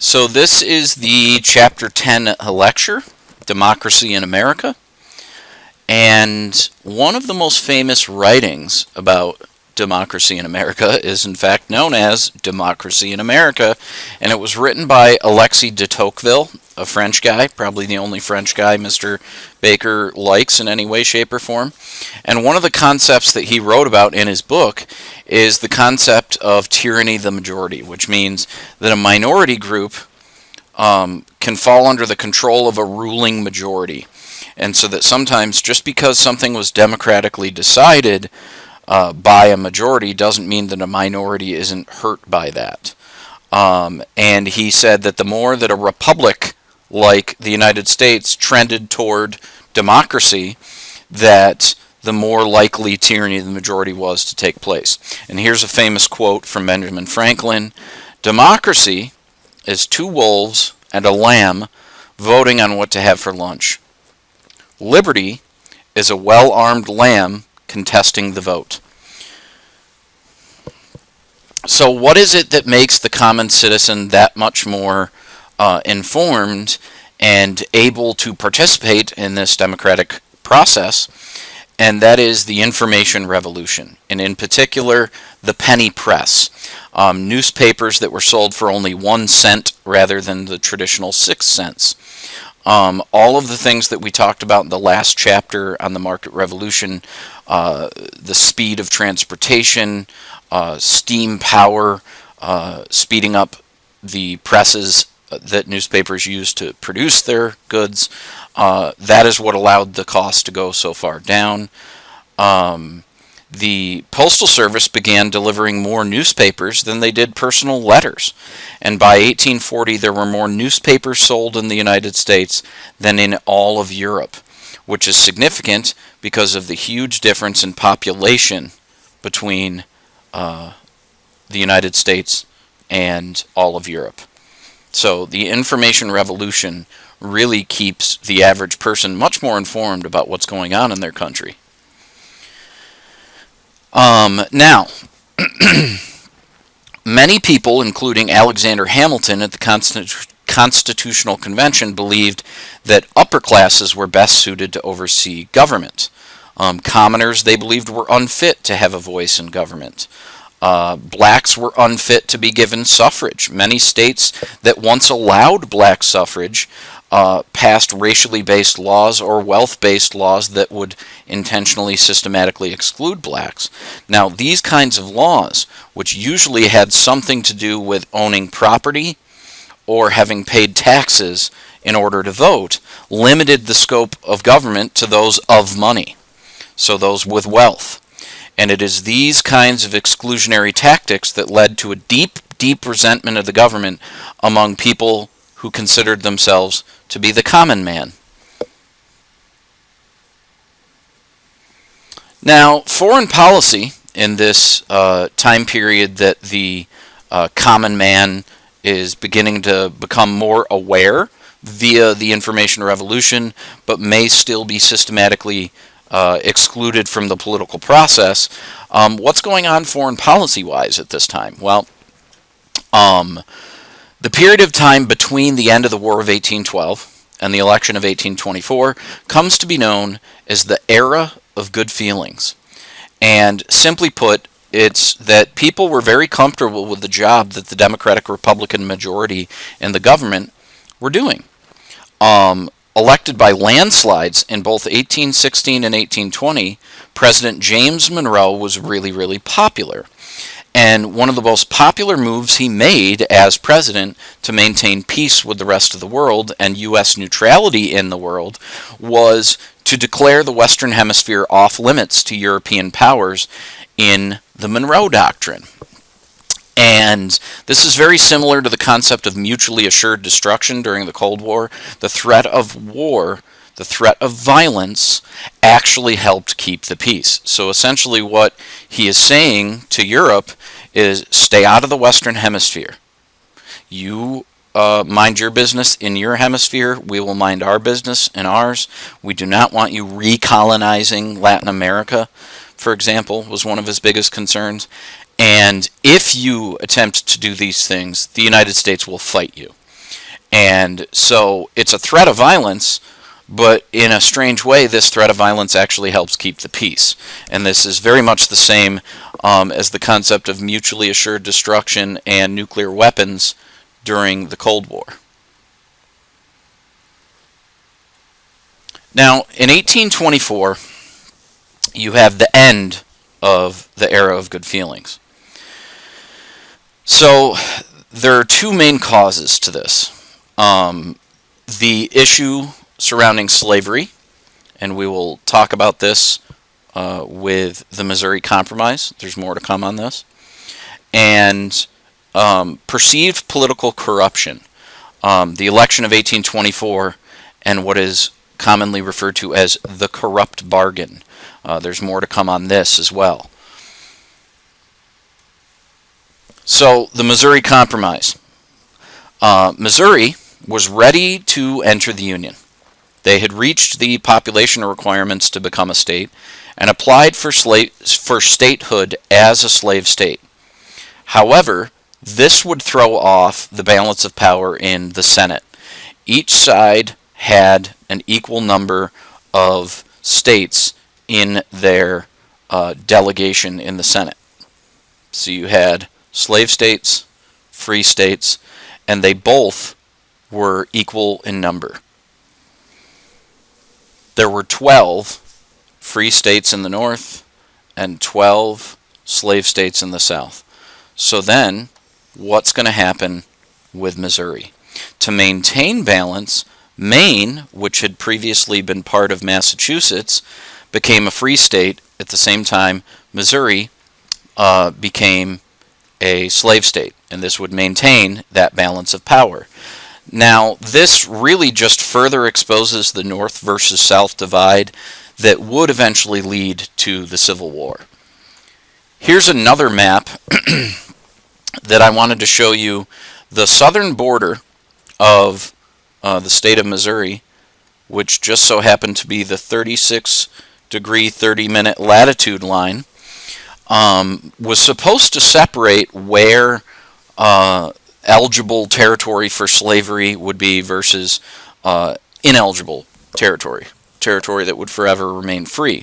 So this is the Chapter 10 lecture, Democracy in America. And one of the most famous writings about democracy in America is in fact known as Democracy in America, and it was written by Alexis de Tocqueville, a French guy, probably the only French guy Mr. Baker likes in any way, shape, or form. And one of the concepts that he wrote about in his book is the concept of tyranny of the majority, which means that a minority group can fall under the control of a ruling majority. And so that sometimes just because something was democratically decided by a majority doesn't mean that a minority isn't hurt by that. And he said that the more that a republic like the United States trended toward democracy, that the more likely tyranny of the majority was to take place. And here's a famous quote from Benjamin Franklin: "Democracy is two wolves and a lamb voting on what to have for lunch. Liberty is a well-armed lamb contesting the vote." So what is it that makes the common citizen that much more informed and able to participate in this democratic process? And that is the information revolution, and in particular, the penny press. Newspapers that were sold for only 1 cent rather than the traditional 6 cents. All of the things that we talked about in the last chapter on the market revolution, the speed of transportation, steam power, speeding up the presses that newspapers use to produce their goods, that is what allowed the cost to go so far down. The Postal Service began delivering more newspapers than they did personal letters. And by 1840, there were more newspapers sold in the United States than in all of Europe, which is significant because of the huge difference in population between the United States and all of Europe. So the information revolution really keeps the average person much more informed about what's going on in their country. Now, many people, including Alexander Hamilton at the Constitutional Convention, believed that upper classes were best suited to oversee government. Commoners, they believed, were unfit to have a voice in government. Blacks were unfit to be given suffrage. Many states that once allowed black suffrage passed racially based laws or wealth-based laws that would intentionally, systematically exclude blacks. Now, these kinds of laws, which usually had something to do with owning property or having paid taxes in order to vote, limited the scope of government to those of money, so those with wealth. And it is these kinds of exclusionary tactics that led to a deep, deep resentment of the government among people who considered themselves to be the common man. Now, foreign policy in this time period that the common man is beginning to become more aware via the information revolution, but may still be systematically excluded from the political process. What's going on foreign policy-wise at this time? Well, the period of time between the end of the War of 1812 and the election of 1824 comes to be known as the era of good feelings. And simply put, it's that people were very comfortable with the job that the Democratic-Republican majority in the government were doing. Elected by landslides in both 1816 and 1820, President James Monroe was really, really popular. And one of the most popular moves he made as president to maintain peace with the rest of the world and U.S. neutrality in the world was to declare the Western Hemisphere off limits to European powers in the Monroe Doctrine. And this is very similar to the concept of mutually assured destruction during the Cold War. The threat of war, the threat of violence, actually helped keep the peace. So essentially what he is saying to Europe is, stay out of the Western Hemisphere. You mind your business in your hemisphere. We will mind our business in ours. We do not want you recolonizing Latin America, for example, was one of his biggest concerns. And if you attempt to do these things, the United States will fight you. And so it's a threat of violence, but in a strange way, this threat of violence actually helps keep the peace. And this is very much the same as the concept of mutually assured destruction and nuclear weapons during the Cold War. Now, in 1824, you have the end of the era of good feelings. So there are two main causes to this. The issue surrounding slavery, and we will talk about this with the Missouri Compromise. There's more to come on this. And perceived political corruption. The election of 1824 and what is commonly referred to as the corrupt bargain. There's more to come on this as well. So, the Missouri Compromise. Missouri was ready to enter the Union. They had reached the population requirements to become a state and applied for statehood as a slave state. However, this would throw off the balance of power in the Senate. Each side had an equal number of states in their delegation in the Senate. So you had slave states, free states, and they both were equal in number. There were 12 free states in the north and 12 slave states in the south. So then, what's going to happen with Missouri? To maintain balance, Maine, which had previously been part of Massachusetts, became a free state. At the same time, Missouri became a slave state, and this would maintain that balance of power. Now, this really just further exposes the North versus South divide that would eventually lead to the Civil War. Here's another map that I wanted to show you. The southern border of the state of Missouri, which just so happened to be the 36-degree 30-minute latitude line, was supposed to separate where eligible territory for slavery would be versus ineligible territory that would forever remain free.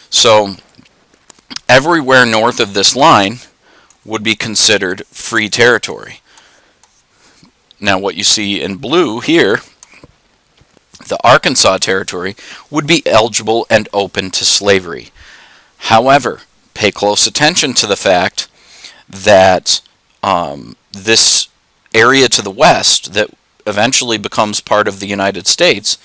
So everywhere north of this line would be considered free territory. Now what you see in blue here, the Arkansas territory, would be eligible and open to slavery. However, pay close attention to the fact that this area to the west that eventually becomes part of the United States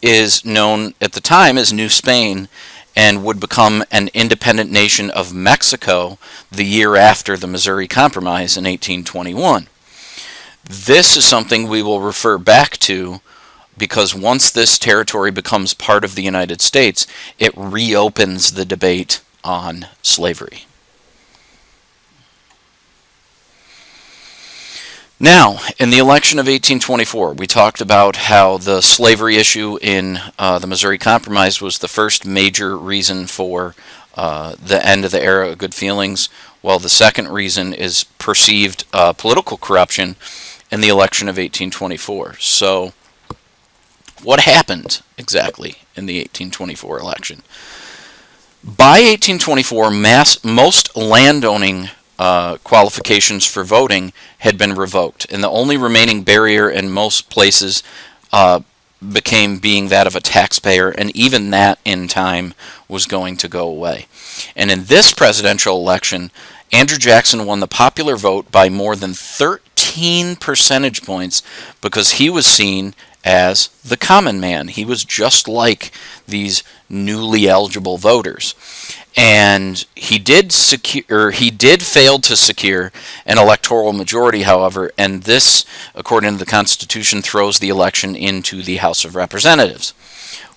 is known at the time as New Spain and would become an independent nation of Mexico the year after the Missouri Compromise in 1821. This is something we will refer back to because once this territory becomes part of the United States, it reopens the debate on slavery. Now, in the election of 1824, we talked about how the slavery issue in the Missouri Compromise was the first major reason for the end of the era of good feelings, while the second reason is perceived political corruption in the election of 1824. So, what happened exactly in the 1824 election? By 1824, most landowning qualifications for voting had been revoked, and the only remaining barrier in most places became being that of a taxpayer, and even that in time was going to go away. And in this presidential election, Andrew Jackson won the popular vote by more than 13 percentage points because he was seen as the common man. He was just like these newly eligible voters. And he did fail to secure an electoral majority, however, and this, according to the Constitution, throws the election into the House of Representatives.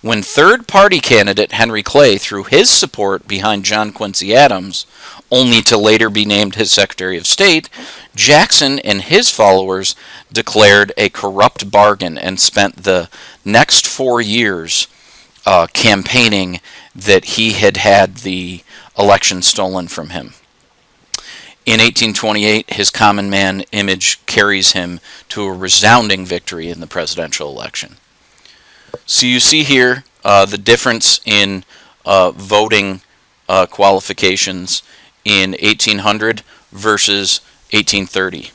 When third-party candidate Henry Clay threw his support behind John Quincy Adams, only to later be named his Secretary of State, Jackson and his followers declared a corrupt bargain and spent the next 4 years campaigning that he had had the election stolen from him. In 1828, his common man image carries him to a resounding victory in the presidential election. So you see here the difference in voting qualifications in 1800 versus 1830.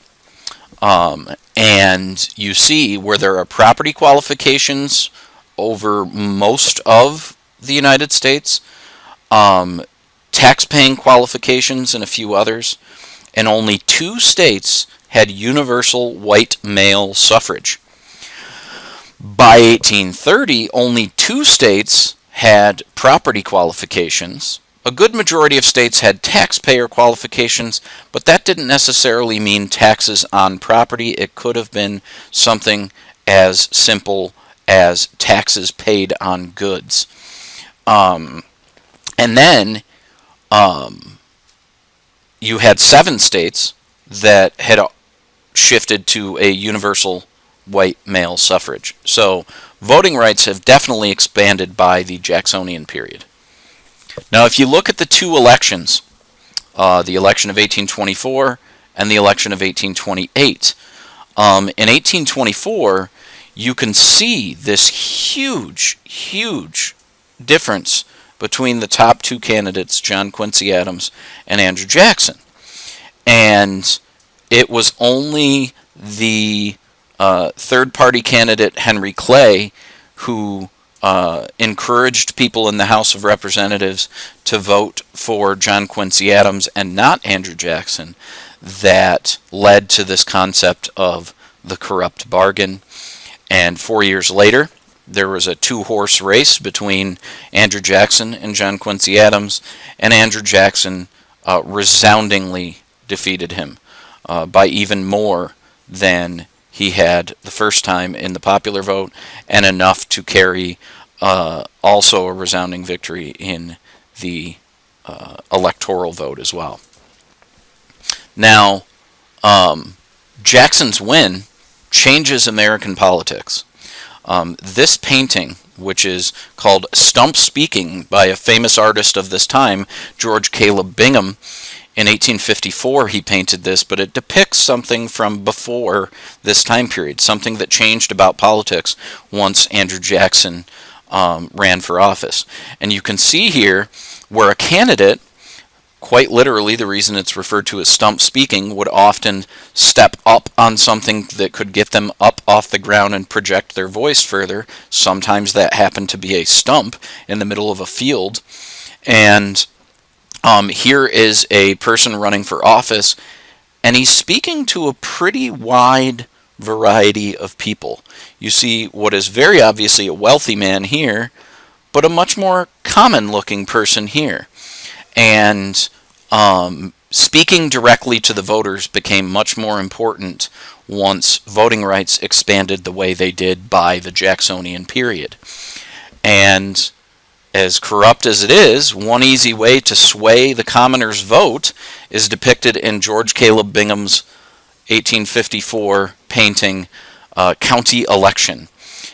And you see where there are property qualifications over most of the United States, tax-paying qualifications and a few others, and only 2 states had universal white male suffrage. By 1830, only 2 states had property qualifications. A good majority of states had taxpayer qualifications, but that didn't necessarily mean taxes on property. It could have been something as simple as taxes paid on goods. And then you had 7 states that had shifted to a universal white male suffrage. So voting rights have definitely expanded by the Jacksonian period. Now, if you look at the 2 elections, the election of 1824 and the election of 1828, in 1824, you can see this huge difference between the top 2 candidates, John Quincy Adams and Andrew Jackson. And it was only the third-party candidate, Henry Clay, who encouraged people in the House of Representatives to vote for John Quincy Adams and not Andrew Jackson, that led to this concept of the corrupt bargain. And 4 years later, there was a 2-horse race between Andrew Jackson and John Quincy Adams, and Andrew Jackson resoundingly defeated him by even more than he had the first time in the popular vote, and enough to carry also a resounding victory in the electoral vote as well. Now, Jackson's win changes American politics. This painting, which is called Stump Speaking by a famous artist of this time, George Caleb Bingham, in 1854 he painted this, but it depicts something from before this time period, something that changed about politics once Andrew Jackson ran for office. And you can see here where a candidate, quite literally the reason it's referred to as stump speaking, would often step up on something that could get them up off the ground and project their voice further. Sometimes that happened to be a stump in the middle of a field. And here is a person running for office, and he's speaking to a pretty wide variety of people. You see what is very obviously a wealthy man here, but a much more common-looking person here. And speaking directly to the voters became much more important once voting rights expanded the way they did by the Jacksonian period. And as corrupt as it is, one easy way to sway the commoner's vote is depicted in George Caleb Bingham's 1854 painting, County Election.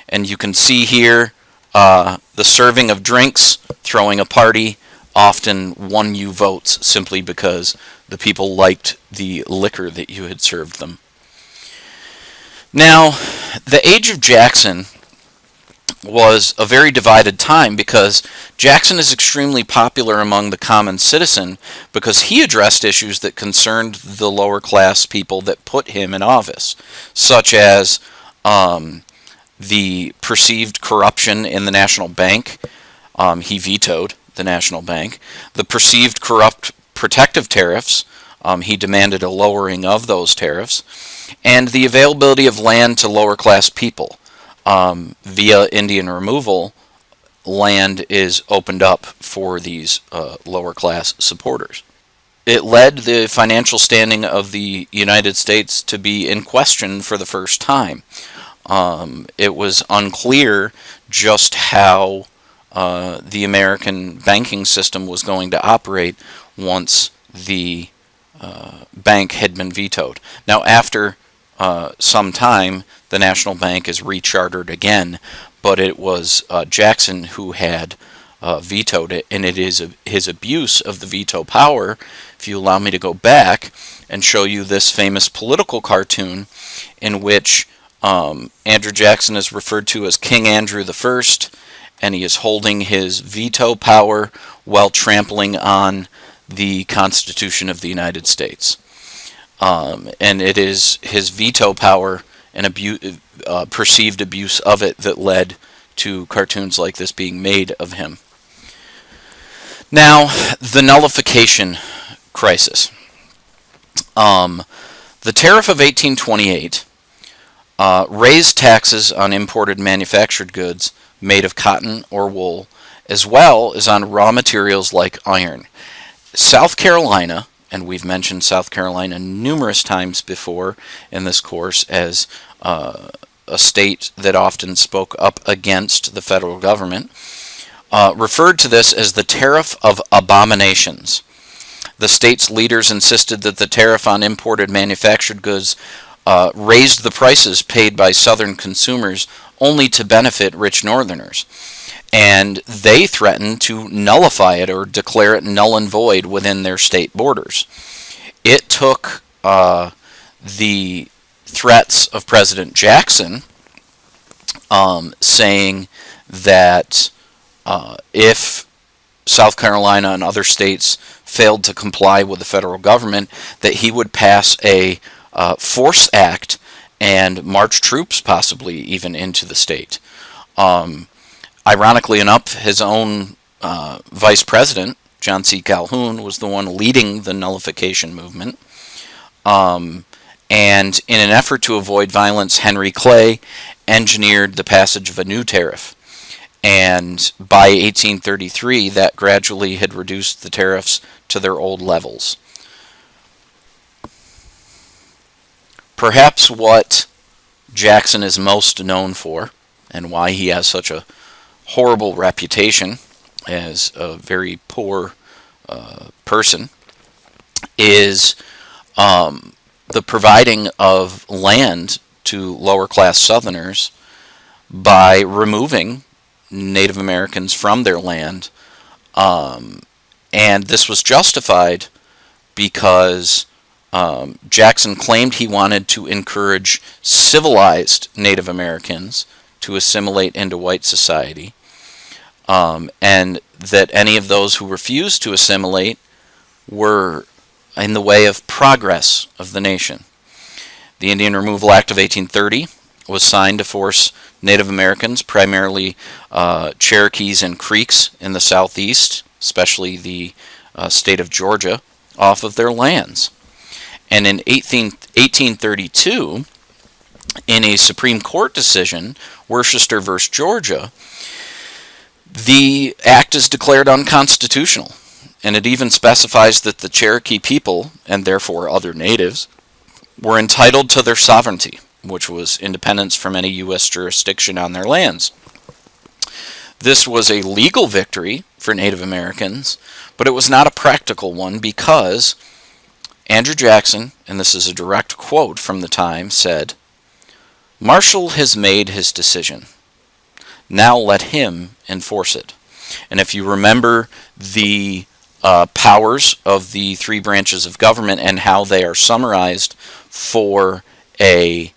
And you can see here the serving of drinks, throwing a party, often won you votes simply because the people liked the liquor that you had served them. Now, the age of Jackson was a very divided time, because Jackson is extremely popular among the common citizen because he addressed issues that concerned the lower class people that put him in office, such as the perceived corruption in the national bank. He vetoed the national bank. The perceived corrupt protective tariffs. He demanded a lowering of those tariffs. And the availability of land to lower class people. Via Indian removal, land is opened up for these lower class supporters. It led the financial standing of the United States to be in question for the first time. It was unclear just how the American banking system was going to operate once the bank had been vetoed. Now, after some time, the National Bank is rechartered again, but it was Jackson who had vetoed it, and it is his abuse of the veto power. If you allow me to go back and show you this famous political cartoon in which Andrew Jackson is referred to as King Andrew I, and he is holding his veto power while trampling on the Constitution of the United States. And it is his veto power and perceived abuse of it that led to cartoons like this being made of him. Now, the Nullification Crisis. The Tariff of 1828 raised taxes on imported manufactured goods made of cotton or wool, as well as on raw materials like iron. South Carolina, and we've mentioned South Carolina numerous times before in this course as a state that often spoke up against the federal government, referred to this as the Tariff of Abominations. The state's leaders insisted that the tariff on imported manufactured goods raised the prices paid by Southern consumers only to benefit rich Northerners. And they threatened to nullify it or declare it null and void within their state borders. It took the threats of President Jackson saying that if South Carolina and other states failed to comply with the federal government, that he would pass a force act and march troops possibly even into the state. Ironically enough, his own vice president, John C. Calhoun, was the one leading the nullification movement. And in an effort to avoid violence, Henry Clay engineered the passage of a new tariff. And by 1833, that gradually had reduced the tariffs to their old levels. Perhaps what Jackson is most known for, and why he has such a horrible reputation as a very poor person, is the providing of land to lower class Southerners by removing Native Americans from their land. And this was justified because Jackson claimed he wanted to encourage civilized Native Americans to assimilate into white society, and that any of those who refused to assimilate were in the way of progress of the nation. The Indian Removal Act of 1830 was signed to force Native Americans, primarily Cherokees and Creeks in the southeast, especially the state of Georgia, off of their lands. And in 1832, in a Supreme Court decision, Worcester v. Georgia, the act is declared unconstitutional, and it even specifies that the Cherokee people, and therefore other natives, were entitled to their sovereignty, which was independence from any U.S. jurisdiction on their lands. This was a legal victory for Native Americans, but it was not a practical one because Andrew Jackson, and this is a direct quote from the time, said, "Marshall has made his decision. Now let him enforce it." And if you remember the powers of the three branches of government and how they are summarized for a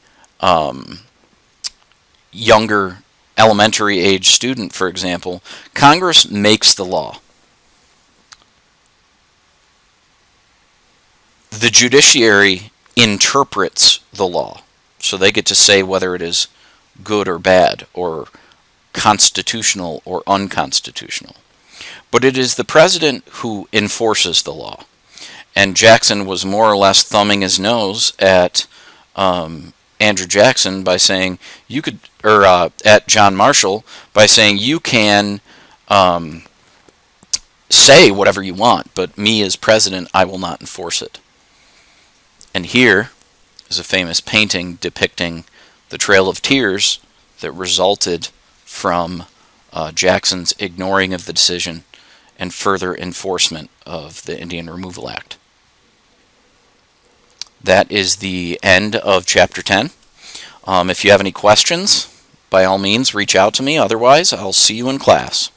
younger elementary age student, for example, Congress makes the law. The judiciary interprets the law, so they get to say whether it is good or bad, or constitutional or unconstitutional. But it is the president who enforces the law. And Jackson was more or less thumbing his nose at Andrew Jackson by saying you could, or at John Marshall by saying you can say whatever you want, but me as president, I will not enforce it. And here is a famous painting depicting the Trail of Tears that resulted from Jackson's ignoring of the decision and further enforcement of the Indian Removal Act. That is the end of Chapter 10. If you have any questions, by all means, reach out to me. Otherwise, I'll see you in class.